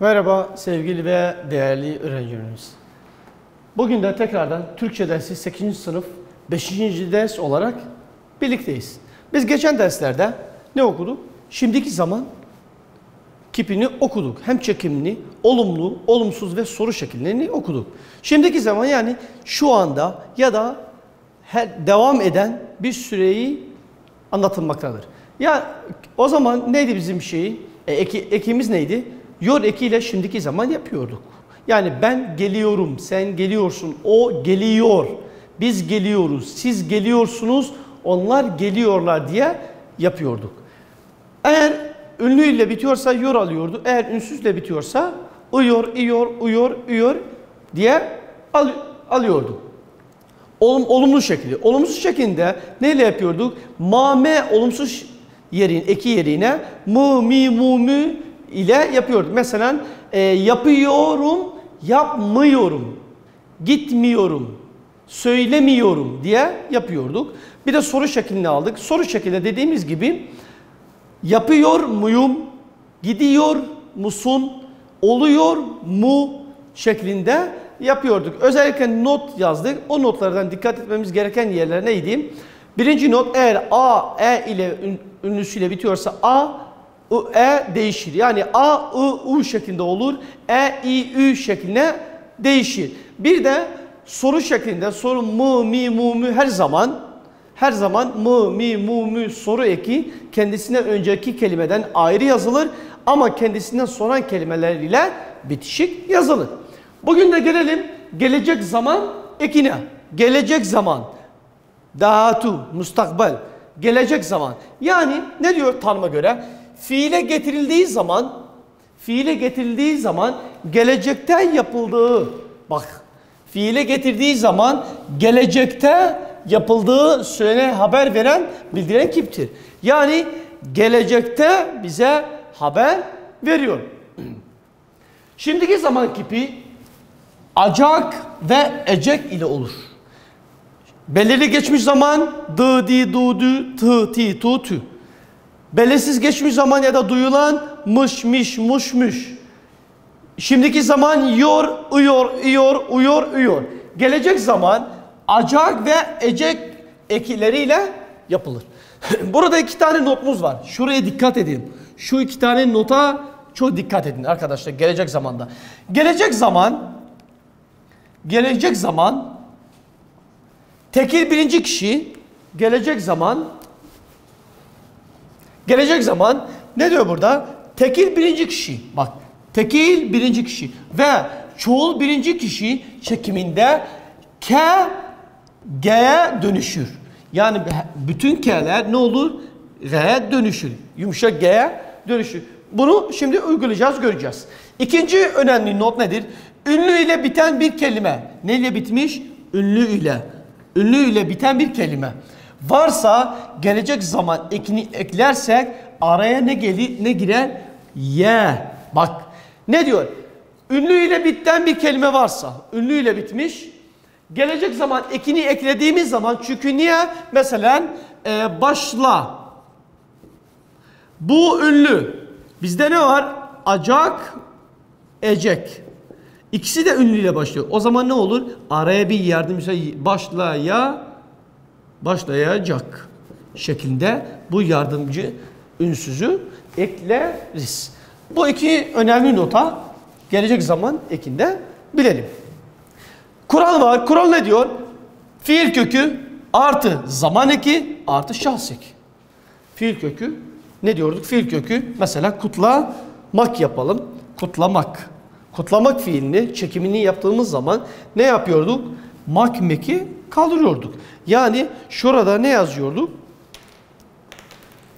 Merhaba sevgili ve değerli öğrencilerimiz. Bugün de tekrardan Türkçe dersi 8. sınıf 5. ders olarak birlikteyiz. Biz geçen derslerde ne okuduk? Şimdiki zaman kipini okuduk. Hem çekimini, olumlu, olumsuz ve soru şekillerini okuduk. Şimdiki zaman yani şu anda ya da devam eden bir süreyi anlatılmaktadır. Ya o zaman neydi bizim ekimiz neydi? Yor ekiyle şimdiki zaman yapıyorduk. Yani ben geliyorum, sen geliyorsun, o geliyor, biz geliyoruz, siz geliyorsunuz, onlar geliyorlar diye yapıyorduk. Eğer ünlüyle bitiyorsa yor alıyordu. Eğer ünsüzle bitiyorsa uyuyor, uyuyor diye alıyordu. Olumlu şekli. Olumsuz şeklinde neyle yapıyorduk? Mame olumsuz yerin eki yerine mu, mi, mu, mü ile yapıyorduk. Mesela yapıyorum, yapmıyorum, gitmiyorum, söylemiyorum diye yapıyorduk. Bir de soru şeklini aldık. Soru şeklinde dediğimiz gibi yapıyor muyum, gidiyor musun, oluyor mu şeklinde yapıyorduk. Özellikle not yazdık. O notlardan dikkat etmemiz gereken yerler neydi? Birinci not eğer A, E ile ünlüsüyle bitiyorsa A, E değişir. Yani A, I, U şeklinde olur. E, I, Ü şeklinde değişir. Bir de soru şeklinde soru mı, mi, mu, mü her zaman mı, mi, mu, mü soru eki kendisinden önceki kelimeden ayrı yazılır ama kendisinden soran kelimeler ile bitişik yazılır. Bugün de gelelim gelecek zaman ekine. Gelecek zaman. Dâtu, mustakbel. Gelecek zaman. Yani ne diyor tanıma göre? Fiile getirildiği zaman gelecekte yapıldığı, bak fiile getirdiği zaman gelecekte yapıldığı söylenen haber veren bildiren kiptir. Yani gelecekte bize haber veriyor. Şimdiki zaman kipi acak ve ecek ile olur. Belirli geçmiş zaman dı, di, du, dü, tı, ti, tu, tü. Belirsiz geçmiş zaman ya da duyulan mış, miş, muş, müş. Şimdiki zaman yor, uyuyor. Gelecek zaman acak ve ecek ekileriyle yapılır. Burada iki tane notumuz var. Şuraya dikkat edin. Şu iki tane nota çok dikkat edin arkadaşlar gelecek zamanda. Gelecek zaman tekil birinci kişi gelecek zaman ne diyor burada? Tekil birinci kişi. Bak tekil birinci kişi ve çoğul birinci kişi çekiminde K, G'ye dönüşür. Yani bütün K'ler ne olur? R'ye dönüşür. Yumuşak G'ye dönüşür. Bunu şimdi uygulayacağız, göreceğiz. İkinci önemli not nedir? Ünlü ile biten bir kelime. Neyle bitmiş? Ünlü ile. Ünlü ile biten bir kelime. Varsa gelecek zaman ekini eklersek araya ne girer? Y. Bak ne diyor? Ünlü ile biten bir kelime varsa, ünlü ile bitmiş. Gelecek zaman ekini eklediğimiz zaman çünkü niye? Mesela başla. Bu ünlü. Bizde ne var? Acak, ecek. İkisi de ünlüyle başlıyor. O zaman ne olur? Araya bir yardımcı başlayacak şeklinde bu yardımcı ünsüzü ekleriz. Bu iki önemli nota gelecek zaman ekinde bilelim. Kural var. Kural ne diyor? Fiil kökü artı zaman eki artı şahs eki. Fiil kökü ne diyorduk? Fiil kökü mesela kutlamak yapalım. Kutlamak. Kutlamak fiilini, çekimini yaptığımız zaman ne yapıyorduk? Mak meki kaldırıyorduk. Yani şurada ne yazıyorduk?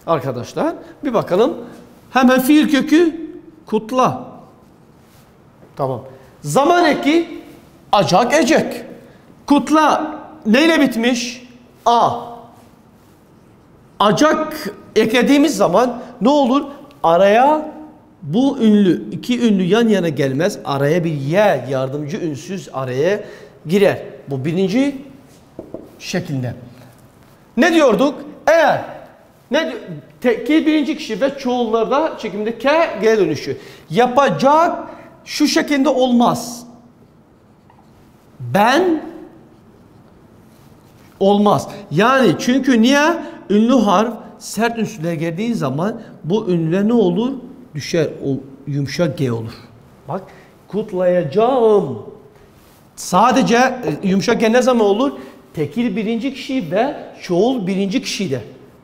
Arkadaşlar bir bakalım. Hemen fiil kökü kutla. Tamam. Zaman eki acak ecek. Kutla neyle bitmiş? A. Acak eklediğimiz zaman ne olur? Araya bu ünlü, iki ünlü yan yana gelmez. Araya bir Y yardımcı ünsüz araya girer. Bu birinci şeklinde. Ne diyorduk? Eğer Ne tekil birinci kişi ve çoğullarda çekimde K, G dönüşü. Yapacak şu şekilde olmaz. Ben olmaz. Yani çünkü niye? Ünlü harf sert ünsüzlüğe geldiği zaman bu ünlüler ne olur? Düşer. O yumuşak G olur. Bak kutlayacağım. Sadece yumuşak G ne zaman olur? Tekil birinci kişi ve çoğul birinci kişide.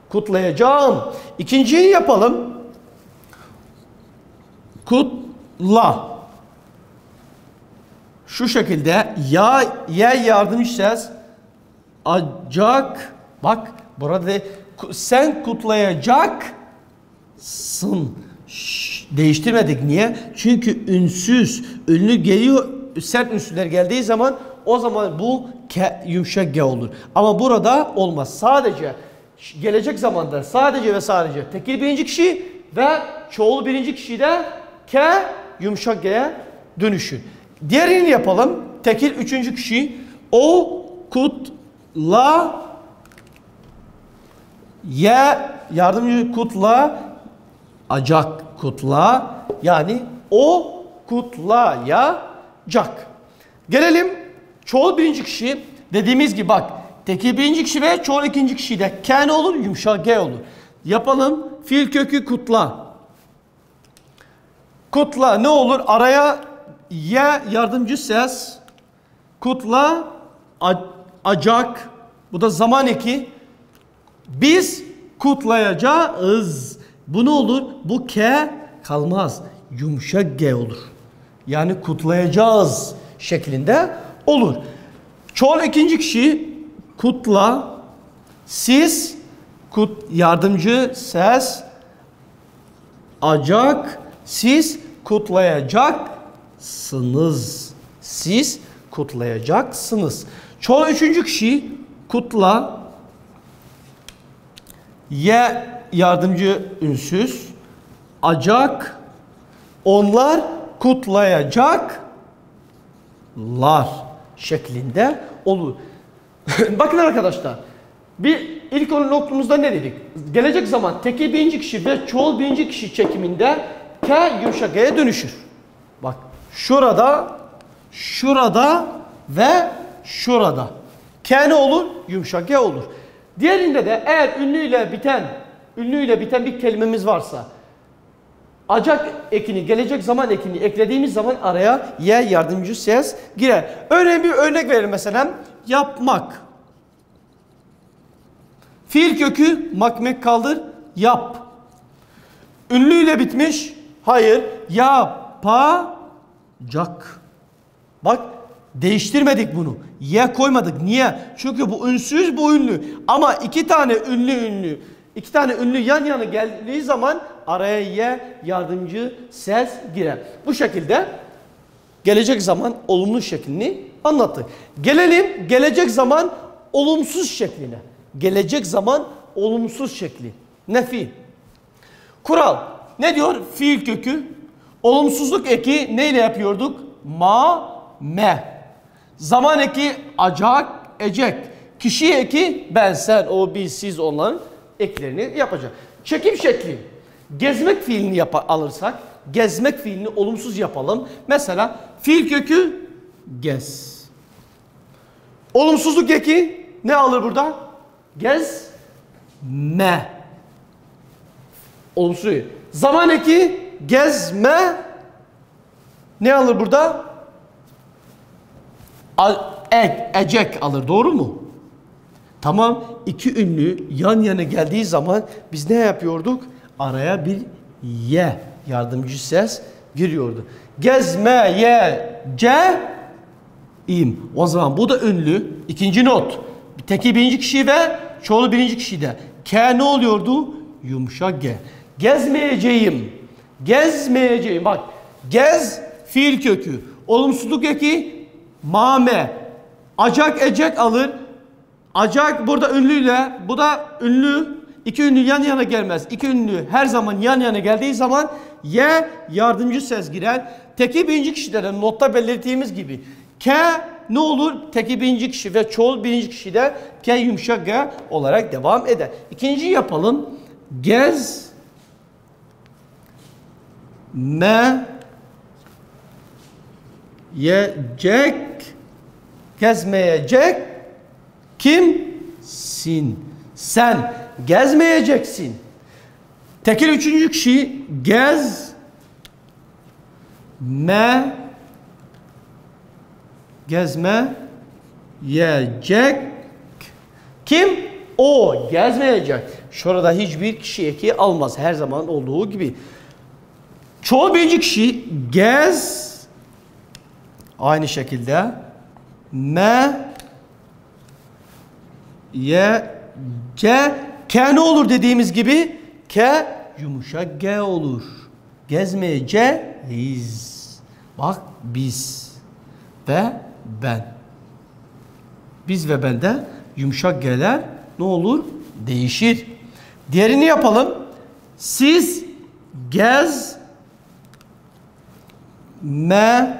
Kutlayacağım. İkinciyi yapalım. Kutla. Şu şekilde ya yardımcı ses acak. Bak burada sen kutlayacaksın. Değiştirmedik. Niye? Çünkü ünsüz, ünlü geliyor, sert ünsüzler geldiği zaman o zaman bu yumuşak G olur. Ama burada olmaz. Sadece gelecek zamanda sadece ve sadece tekil birinci kişi ve çoğul birinci kişi de K yumuşak G'ye dönüşür. Diğerini yapalım. Tekil üçüncü kişi o kutla yardımcı kutla acak kutla yani o kutlayacak. Gelelim çoğul birinci kişi dediğimiz gibi bak tekil birinci kişi ve çoğul ikinci kişi de K ne olur? Yumuşak G olur. Yapalım. Fiil kökü kutla. Kutla ne olur? Araya Y yardımcı ses. Kutla acak. Bu da zaman eki. Biz kutlayacağız. Bu ne olur? Bu K kalmaz. Yumuşak G olur. Yani kutlayacağız şeklinde olur. Çoğul ikinci kişi kutla. Siz yardımcı ses acak. Siz kutlayacaksınız. Siz kutlayacaksınız. Çoğul üçüncü kişi kutla. Y yardımcı ünsüz. Acak. Onlar kutlayacaklar şeklinde olur. Bakın arkadaşlar. Bir ilk noktamızda ne dedik? Gelecek zaman tekil birinci kişi ve çoğul birinci kişi çekiminde K yumuşak G'ye dönüşür. Bak şurada, şurada ve şurada. K ne olur? Yumuşak G olur. Diğerinde de eğer ünlüyle biten bir kelimemiz varsa acak ekini, gelecek zaman ekini eklediğimiz zaman araya Y yardımcı ses girer. Bir örnek verelim mesela. Yapmak. Fiil kökü makmek kaldır. Yap. Ünlüyle bitmiş. Hayır. Yapacak. Bak değiştirmedik bunu. Y koymadık. Niye? Çünkü bu ünsüz, bu ünlü. Ama iki tane ünlü yan yana geldiği zaman araya Y yardımcı ses girer. Bu şekilde gelecek zaman olumlu şeklini anlattık. Gelelim gelecek zaman olumsuz şekline. Gelecek zaman olumsuz şekli. Nefi. Kural. Ne diyor? Fiil kökü. Olumsuzluk eki neyle yapıyorduk? Me. Zaman eki acak, ecek. Kişi eki ben, sen, o, biz, siz onların eklerini yapacak. Çekim şekli. Gezmek fiilini alırsak, gezmek fiilini olumsuz yapalım. Mesela fiil kökü gez. Olumsuzluk eki ne alır burada? Gezme. Olumsuz. Zaman eki gezme ne alır burada? Ecek alır. Doğru mu? Tamam. İki ünlü yan yana geldiği zaman biz ne yapıyorduk? Araya bir Y yardımcı ses giriyordu. Gezmeyeceğim. O zaman bu da ünlü. İkinci not. Tekil birinci kişi ve çoğul birinci kişide. K ne oluyordu? Yumuşak G. Gezmeyeceğim. Gezmeyeceğim. Bak. Gez fiil kökü. Olumsuzluk eki mame. Acak ecek alır. Acak burada ünlüyle, bu da ünlü. İki ünlü yan yana gelmez. İki ünlü her zaman yan yana geldiği zaman Y yardımcı ses girer. Tekil birinci kişilerde notta belirttiğimiz gibi K ne olur? Tekil birinci kişi ve çoğul birinci kişi de K yumuşak G olarak devam eder. İkinciyi yapalım. Gez me yecek, gezmeyecek kimsin? Sen gezmeyeceksin. Tekil üçüncü kişi gez me gezme yiyecek kim? O gezmeyecek. Şurada hiçbir kişi eki almaz. Her zaman olduğu gibi. Çoğul birinci kişi gez aynı şekilde me ye ce ke ne olur dediğimiz gibi ke yumuşak g olur. Gezmeyeceğiz. Bak biz ve ben. Biz ve bende yumuşak g'ler ne olur? Değişir. Diğerini yapalım. Siz gez me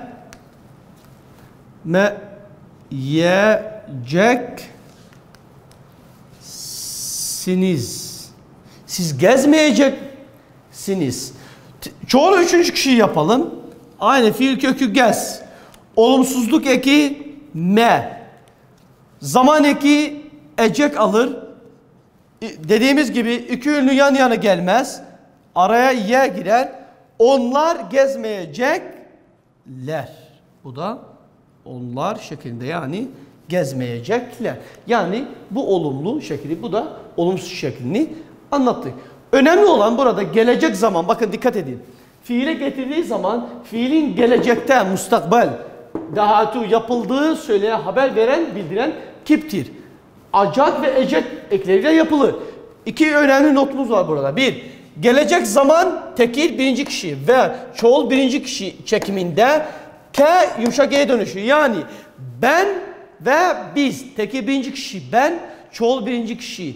yiyeceksiniz. Siz gezmeyeceksiniz. Çoğul üçüncü kişiyi yapalım. Aynı fiil kökü gez. Olumsuzluk eki me. Zaman eki ecek alır. Dediğimiz gibi iki ünlü yan yana gelmez. Araya ye girer. Onlar gezmeyecekler. Bu da onlar şeklinde, yani gezmeyecekler. Yani bu olumlu şekli, bu da olumsuz şeklini anlattık. Önemli olan burada gelecek zaman, bakın dikkat edin. Fiile getirdiği zaman fiilin gelecekte mustakbel dahatu yapıldığı söyleye haber veren, bildiren kiptir. Acak ve ecek ekleriyle yapılır. İki önemli notumuz var burada. Bir, gelecek zaman tekil birinci kişi ve çoğul birinci kişi çekiminde ke yumuşak g'ye dönüşür. Yani ben ve biz. Tekil birinci kişi ben, çoğul birinci kişi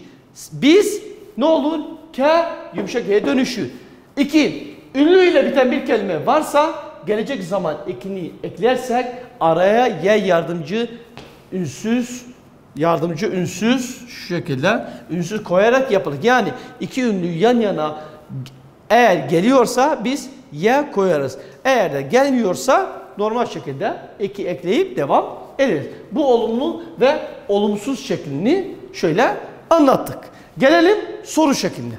biz ne olur? Ke yumuşak g'ye dönüşür. İki, ünlü ile biten bir kelime varsa gelecek zaman ekini eklersek araya ye yardımcı ünsüz şu şekilde ünsüz koyarak yapılır. Yani iki ünlü yan yana eğer geliyorsa biz ye koyarız. Eğer de gelmiyorsa normal şekilde eki ekleyip devam ederiz. Bu olumlu ve olumsuz şeklini şöyle anlattık. Gelelim soru şekline.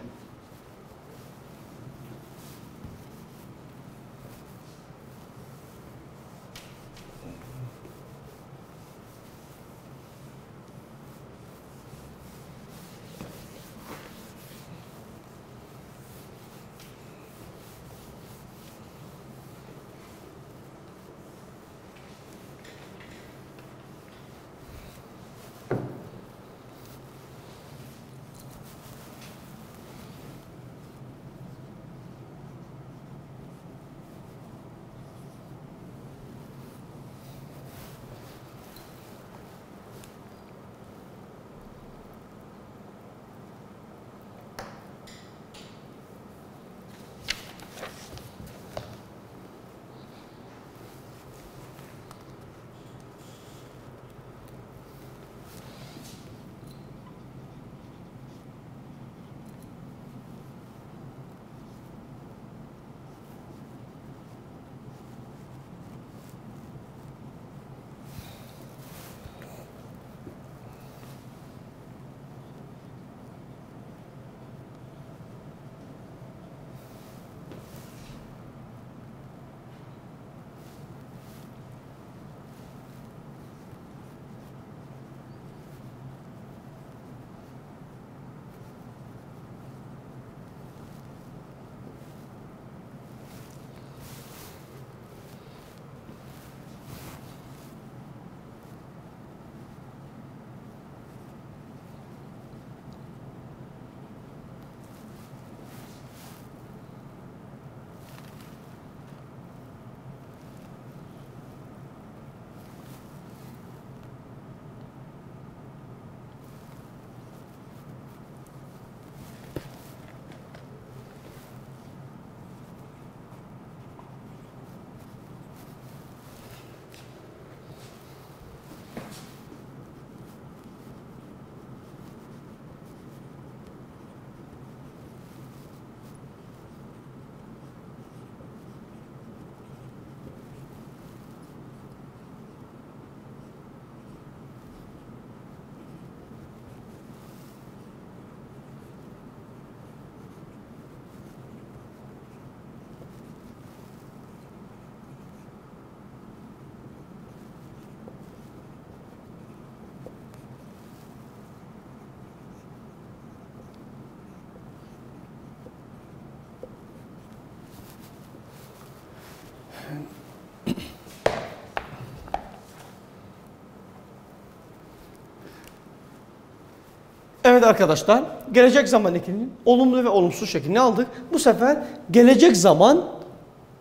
Evet arkadaşlar, gelecek zaman ekinin olumlu ve olumsuz şeklini aldık. Bu sefer gelecek zaman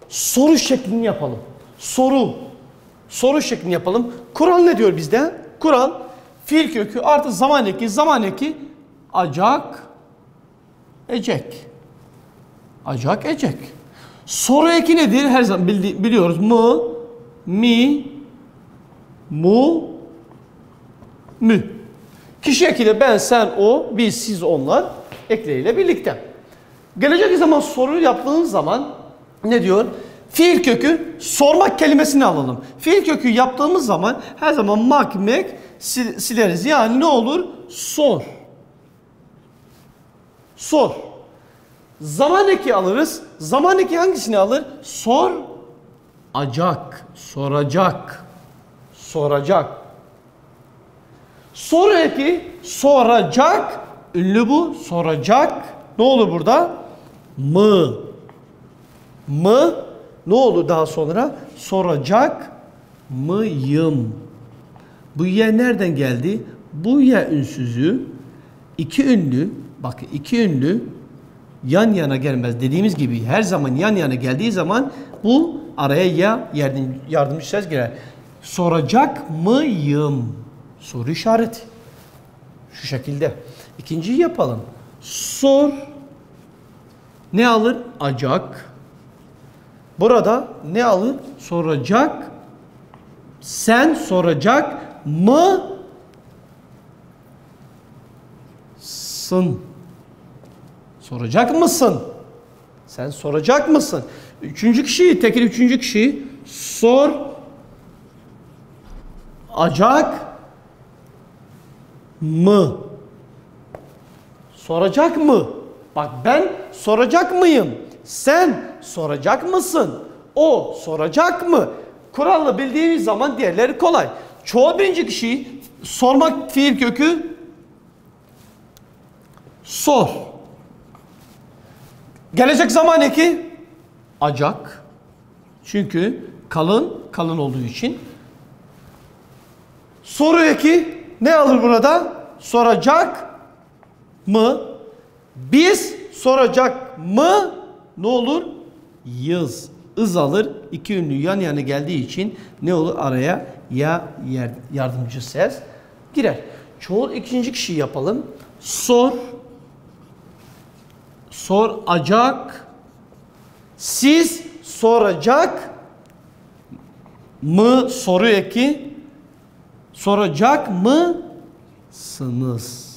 soru şeklini yapalım. Soru şeklini yapalım. Kural ne diyor bizde? Kural fiil kökü artı zaman eki acak, ecek. Acak, ecek. Soru eki nedir? Her zaman biliyoruz. Mı, mi, mu, mü. Kişi eki de ben, sen, o, biz, siz, onlar ekleriyle birlikte. Gelecek zaman soru yaptığınız zaman ne diyor? Fiil kökü sormak kelimesini alalım. Fiil kökü yaptığımız zaman her zaman mak, mek sileriz. Yani ne olur? Sor. Sor. Zaman eki alırız. Zaman eki hangisini alır? Sor. Acak. Soracak. Soracak. Soru eki soracak. Ünlü bu. Soracak. Ne olur burada? Mı. Mı. Ne olur daha sonra? Soracak mıyım? Bu ye nereden geldi? Bu ye ünsüzü iki ünlü, bakın iki ünlü yan yana gelmez. Dediğimiz gibi her zaman yan yana geldiği zaman bu araya ya yardımcı ses girer. Soracak mıyım? Soru işareti. Şu şekilde. İkinciyi yapalım. Sor. Ne alır? Acak. Burada ne alır? Soracak. Sen soracak mı? Sın. Soracak mısın? Sen soracak mısın? Üçüncü kişi, tekil üçüncü kişi. Sor. Acak mı? Soracak mı? Bak ben soracak mıyım? Sen soracak mısın? O soracak mı? Kuralı bildiğimiz zaman diğerleri kolay. Çoğul birinci kişi sormak fiil kökü sor. Gelecek zaman eki acak. Çünkü kalın olduğu için. Soru eki ne alır burada? Soracak mı? Biz soracak mı? Ne olur? Yız. Iz alır. İki ünlü yan yana geldiği için ne olur? Araya ya yardımcı ses girer. Çoğul ikinci kişi yapalım. Sor. Soracak. Siz soracak mı? Soru eki. Soracak mısınız?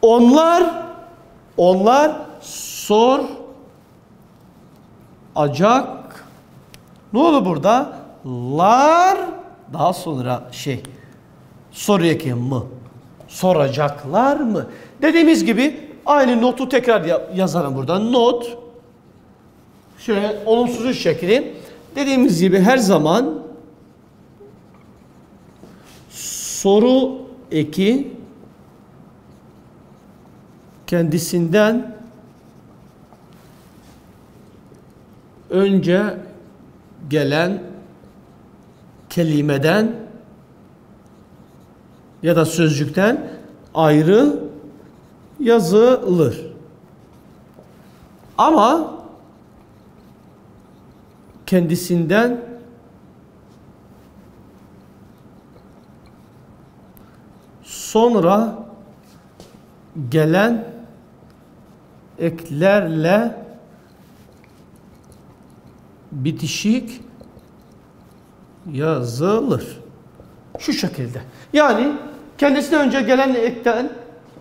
Onlar soracak. Ne olur burada? Lar daha sonra soru eki mı? Soracaklar mı? Dediğimiz gibi aynı notu tekrar yazalım burada. Not. Şöyle olumsuz şekli. Dediğimiz gibi her zaman soru eki kendisinden önce gelen kelimeden ya da sözcükten ayrı yazılır. Ama kendisinden sonra gelen eklerle bitişik yazılır. Şu şekilde. Yani kendisinden önce gelen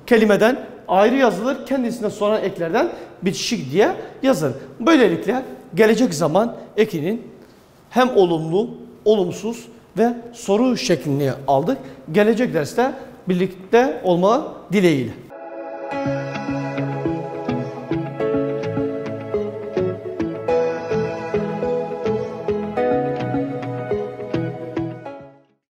kelimeden ayrı yazılır. Kendisinden sonra eklerden bitişik diye yazılır. Böylelikle gelecek zaman ekinin hem olumlu, olumsuz ve soru şeklini aldık. Gelecek derste birlikte olma dileğiyle.